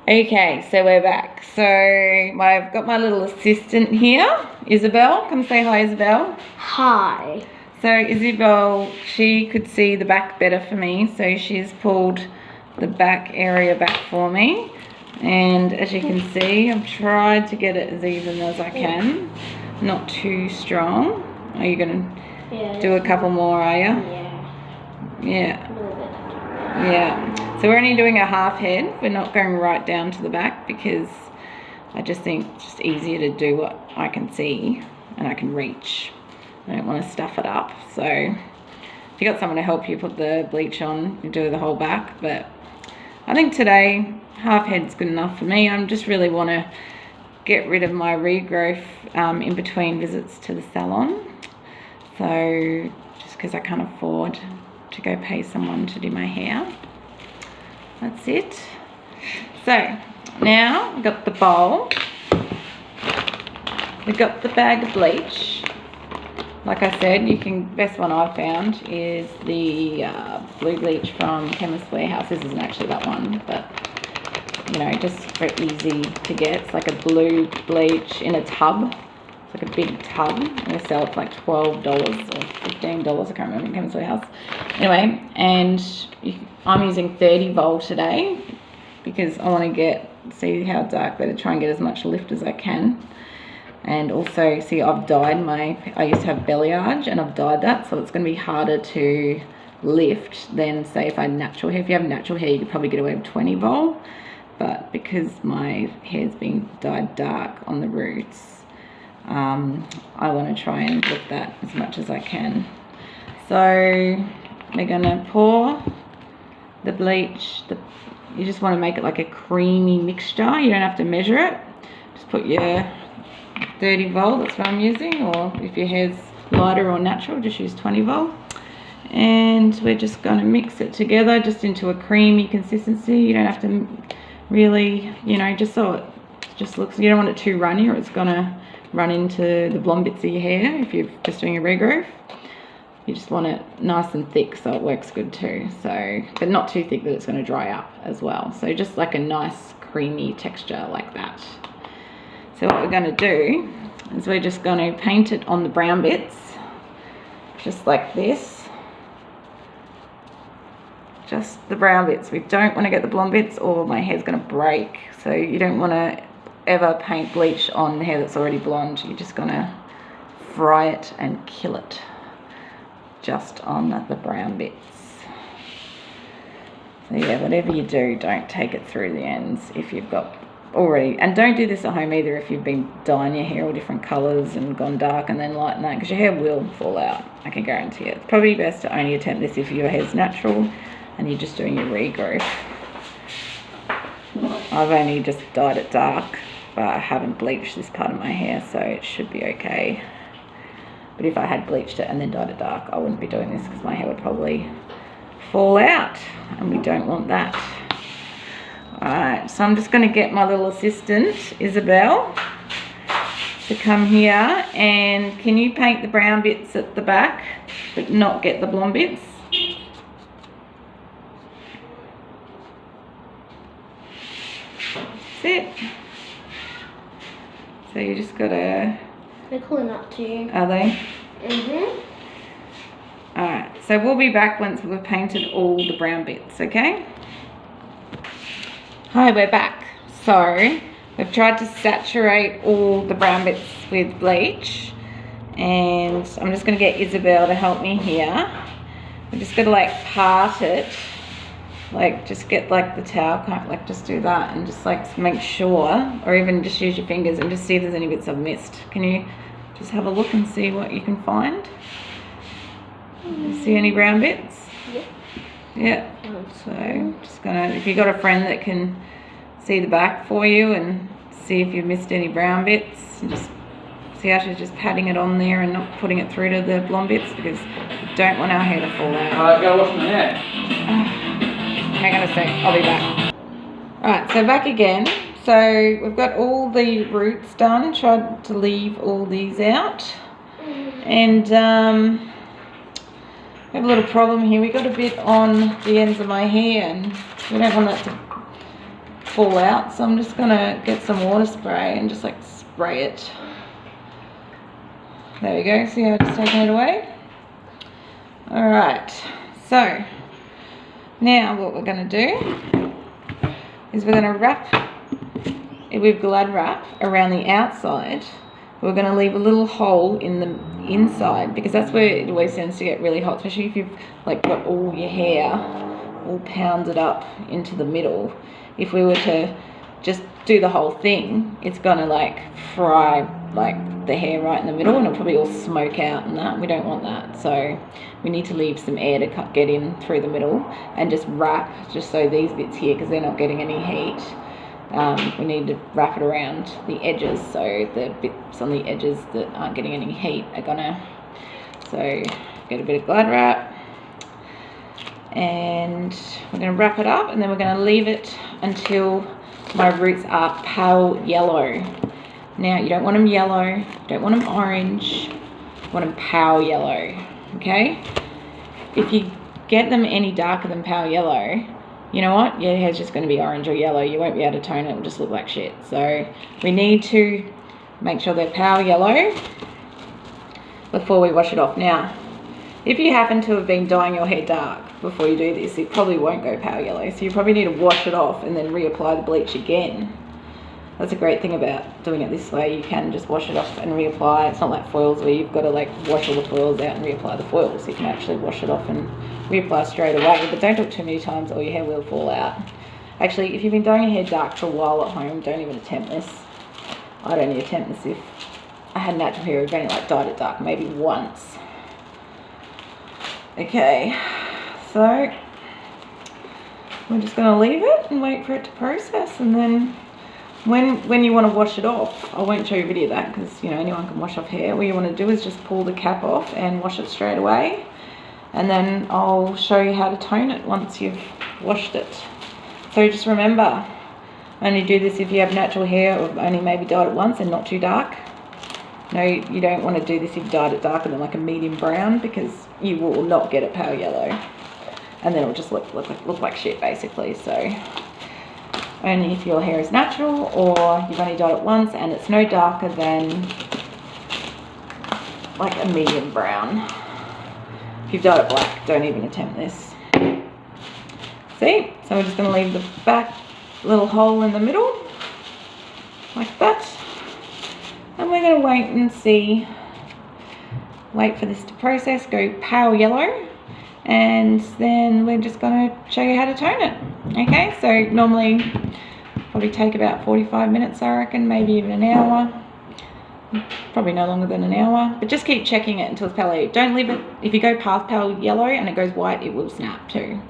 Okay, so we're back. So I've got my little assistant here, Isabel. Come say hi, Isabel. Hi. So Isabel, she could see the back better for me, so she's pulled the back area back for me. And as you can see, I've tried to get it as even as I can. Not too strong. Are you going to do a couple more, are you? Yeah. Yeah. A little bit. Yeah. So we're only doing a half head. We're not going right down to the back because I just think it's just easier to do what I can see and I can reach. I don't want to stuff it up. So if you got someone to help you put the bleach on, you do the whole back. But I think today half head's good enough for me. I just really want to get rid of my regrowth in between visits to the salon. So just because I can't afford to go pay someone to do my hair. That's it. So now we've got the bowl. We've got the bag of bleach. Like I said, best one I've found is the blue bleach from Chemist Warehouse. This isn't actually that one, but you know, just very easy to get. It's like a blue bleach in a tub. It's like a big tub, and they sell it for like $12 or $15. I can't remember, in Chemist Warehouse. Anyway, and I'm using 30 volt today because I want to see how dark, but try and get as much lift as I can. And also, see, I've dyed I used to have balayage and I've dyed that, so it's going to be harder to lift than say if I had natural hair. If you have natural hair, you could probably get away with 20 volt, but because my hair's been dyed dark on the roots, I want to try and lift that as much as I can. So we're going to pour the bleach. You just want to make it like a creamy mixture. You don't have to measure it. Just put your 30 volt, that's what I'm using, or if your hair's lighter or natural, just use 20 volt. And we're just going to mix it together just into a creamy consistency. You don't have to really, you know, just so it just looks, you don't want it too runny or it's going to run into the blonde bits of your hair if you're just doing a regrowth. You just want it nice and thick so it works good too. So, but not too thick that it's going to dry up as well. So just like a nice creamy texture like that. So what we're going to do is we're just going to paint it on the brown bits, just like this. Just the brown bits. We don't want to get the blonde bits or my hair's going to break. So you don't want to ever paint bleach on hair that's already blonde. You're just going to fry it and kill it just on the brown bits. So yeah, whatever you do, don't take it through the ends if you've got already, and don't do this at home either if you've been dyeing your hair all different colors and gone dark and then lighten that, because your hair will fall out, I can guarantee it. It's probably best to only attempt this if your hair's natural and you're just doing your regrowth. I've only just dyed it dark, but I haven't bleached this part of my hair, so it should be okay. But if I had bleached it and then dyed it dark, I wouldn't be doing this because my hair would probably fall out, and we don't want that. Alright, so I'm just going to get my little assistant, Isabel, to come here, and can you paint the brown bits at the back, but not get the blonde bits? That's it. So you just got to... They're calling up to you. Are they? Mm-hmm. Alright, so we'll be back once we've painted all the brown bits, okay? Hi, we're back. So we've tried to saturate all the brown bits with bleach, and I'm just going to get Isabel to help me here. We're just going to like part it, like just get like the towel, kind of like just do that and just like make sure, or even just use your fingers and just see if there's any bits I've missed. Can you just have a look and see what you can find? See any brown bits? Yep. Yeah. So just gonna, if you got a friend that can see the back for you and see if you've missed any brown bits, and just see how she's just patting it on there and not putting it through to the blonde bits, because we don't want our hair to fall out. Alright, go wash my hair. Hang on a sec, I'll be back. Alright, so back again. So we've got all the roots done, tried to leave all these out. And we have a little problem here. We got a bit on the ends of my hair and we don't want that to fall out, so I'm just gonna get some water spray and just like spray it. There we go, see how it's taking it away? Alright, so now what we're gonna do is we're gonna wrap it with Glad wrap around the outside. We're gonna leave a little hole in the inside because that's where it always tends to get really hot, especially if you've like got all your hair all pounded up into the middle. If we were to just do the whole thing, it's gonna like fry like the hair right in the middle and it'll probably all smoke out and that. We don't want that, so we need to leave some air to get in through the middle and just wrap, just so these bits here, because they're not getting any heat, we need to wrap it around the edges so the bits on the edges that aren't getting any heat are gonna, so get a bit of Glad wrap and we're going to wrap it up, and then we're going to leave it until my roots are pale yellow. Now you don't want them yellow, you don't want them orange, you want them pale yellow, okay? If you get them any darker than pale yellow, you know what, your hair's just going to be orange or yellow, you won't be able to tone it, it'll just look like shit. So we need to make sure they're pale yellow before we wash it off. Now if you happen to have been dyeing your hair dark before you do this, it probably won't go pale yellow, so you probably need to wash it off and then reapply the bleach again. That's a great thing about doing it this way, you can just wash it off and reapply. It's not like foils where you've got to like wash all the foils out and reapply the foils. You can actually wash it off and reapply straight away, but don't do it too many times or your hair will fall out. Actually, if you've been dyeing your hair dark for a while at home, don't even attempt this. I'd only attempt this if I had natural hair. I've only like dyed it dark maybe once. Okay, so we're just going to leave it and wait for it to process, and then when you want to wash it off, I won't show you a video of that because you know anyone can wash off hair. What you want to do is just pull the cap off and wash it straight away, and then I'll show you how to tone it once you've washed it. So just remember, only do this if you have natural hair or only maybe dyed it once and not too dark. No, you don't want to do this if you dyed it darker than like a medium brown, because you will not get it pale yellow and then it'll just look like shit basically. So only if your hair is natural or you've only dyed it once and it's no darker than like a medium brown. If you've dyed it black, don't even attempt this. See? So we're just going to leave the back little hole in the middle like that. And we're going to wait and see, wait for this to process, go pale yellow, and then we're just going to show you how to tone it. Okay, so normally probably take about 45 minutes, I reckon, maybe even an hour. Probably no longer than an hour, but just keep checking it until it's pale yellow. Don't leave it, if you go past pale yellow and it goes white, it will snap too.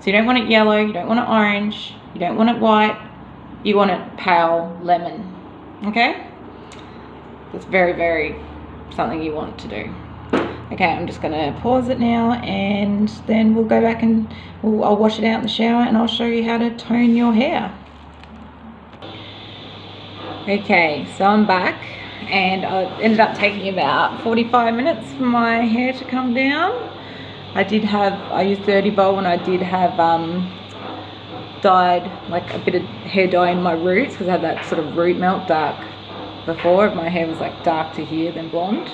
So you don't want it yellow, you don't want it orange, you don't want it white, you want it pale lemon, okay? That's very, very something you want to do. Okay, I'm just going to pause it now and then we'll go back and I'll wash it out in the shower and I'll show you how to tone your hair. Okay, so I'm back and I ended up taking about 45 minutes for my hair to come down. I used 30 bowl and I did have dyed like a bit of hair dye in my roots because I had that sort of root melt dark before. My hair was like dark to here then blonde,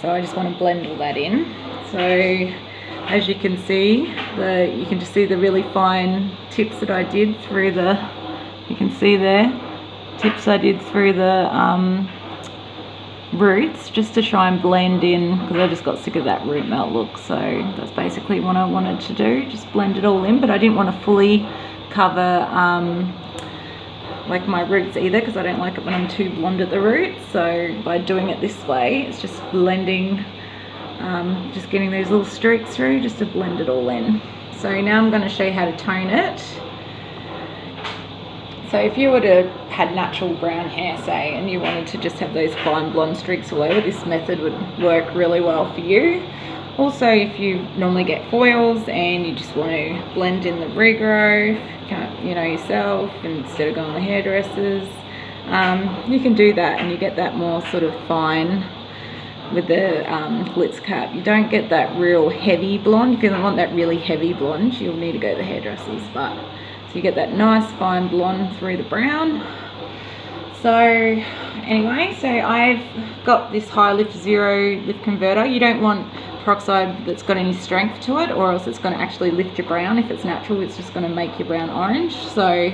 so I just want to blend all that in. So as you can see, you can just see the really fine tips that I did through the, you can see there, tips I did through the roots just to try and blend in, because I just got sick of that root melt look. So that's basically what I wanted to do, just blend it all in, but I didn't want to fully cover like my roots either, because I don't like it when I'm too blonde at the roots. So by doing it this way, it's just blending, just getting those little streaks through just to blend it all in. So now I'm going to show you how to tone it. So if you were to had natural brown hair, say, and you wanted to just have those fine blonde streaks all over, this method would work really well for you. Also, if you normally get foils and you just want to blend in the regrowth, you know, yourself instead of going to the hairdressers, you can do that and you get that more sort of fine with the glitz cap. You don't get that real heavy blonde. If you don't want that really heavy blonde, you'll need to go to the hairdressers. But So you get that nice fine blonde through the brown. So anyway, so I've got this high lift zero lift converter. You don't want peroxide that's got any strength to it, or else it's going to actually lift your brown. If it's natural, it's just going to make your brown orange. So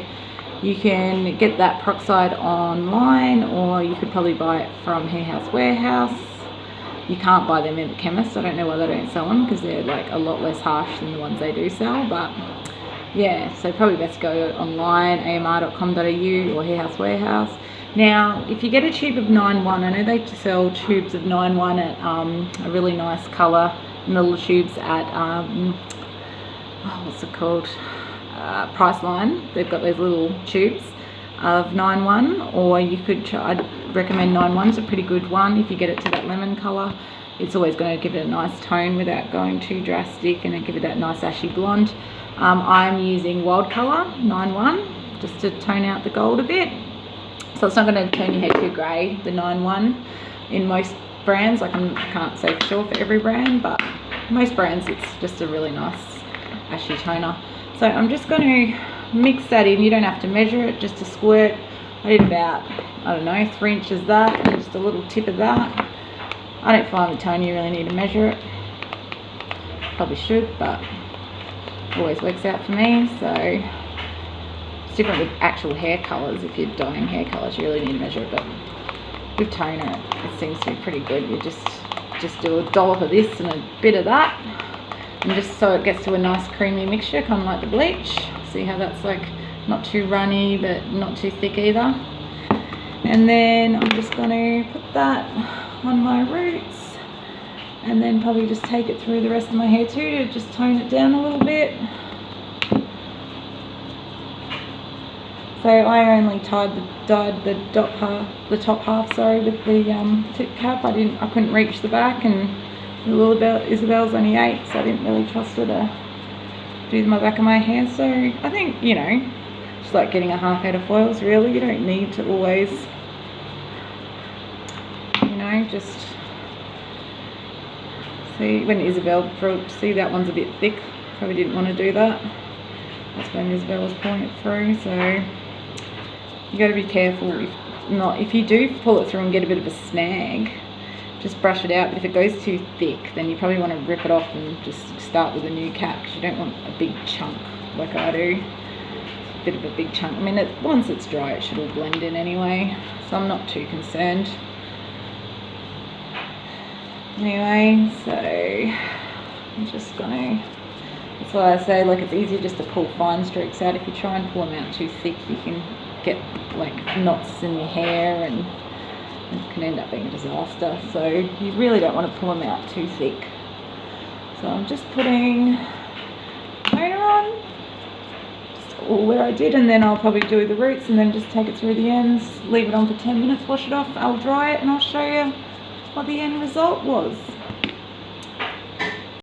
you can get that peroxide online, or you could probably buy it from Hair House Warehouse. You can't buy them in the chemist. I don't know why they don't sell them, because they're like a lot less harsh than the ones they do sell. But yeah, so probably best to go online, amr.com.au or Hair House Warehouse. Now, if you get a tube of 9-1, I know they sell tubes of 9-1 at a really nice colour, in the little tubes at, what's it called, Priceline. They've got those little tubes of 9-1, or you could try, I'd recommend 9-1's a pretty good one if you get it to that lemon colour. It's always going to give it a nice tone without going too drastic, and it give it that nice ashy blonde. I'm using Wild Colour 9-1 just to tone out the gold a bit. So it's not going to turn your hair too grey, the 9-1 in most brands. Like, I can't say for sure for every brand, but most brands it's just a really nice ashy toner. So I'm just going to mix that in. You don't have to measure it, just a squirt. I did about, I don't know, 3 inches of that, and just a little tip of that. I don't find with toner you really need to measure it. Probably should, but it always works out for me. So different with actual hair colours. If you're dyeing hair colours, you really need to measure it, but with toner it seems to be pretty good. You just do a dollop of this and a bit of that, and just so it gets to a nice creamy mixture, kind of like the bleach. See how that's like not too runny but not too thick either. And then I'm just going to put that on my roots, and then probably just take it through the rest of my hair too, to just tone it down a little bit. So I only dyed the top half, sorry, with the tip cap. I couldn't reach the back, and the little Isabel's only 8, so I didn't really trust her to do my back of my hair. So I think, you know, just like getting a half head of foils, really. You don't need to always, you know, just see when Isabel, see that one's a bit thick, probably didn't want to do that. That's when Isabel was pulling it through. So you got to be careful. If you do pull it through and get a bit of a snag, just brush it out. But if it goes too thick, then you probably want to rip it off and just start with a new cap, because you don't want a big chunk like I do. It's a bit of a big chunk. I mean, once it's dry, it should all blend in anyway, so I'm not too concerned. Anyway, so I'm just gonna, that's why I say, like, it's easier just to pull fine streaks out. If you try and pull them out too thick, you can get like knots in your hair, and it can end up being a disaster. So you really don't want to pull them out too thick. So I'm just putting toner on, just all where I did, and then I'll probably do the roots and then just take it through the ends, leave it on for 10 minutes, wash it off, I'll dry it, and I'll show you what the end result was.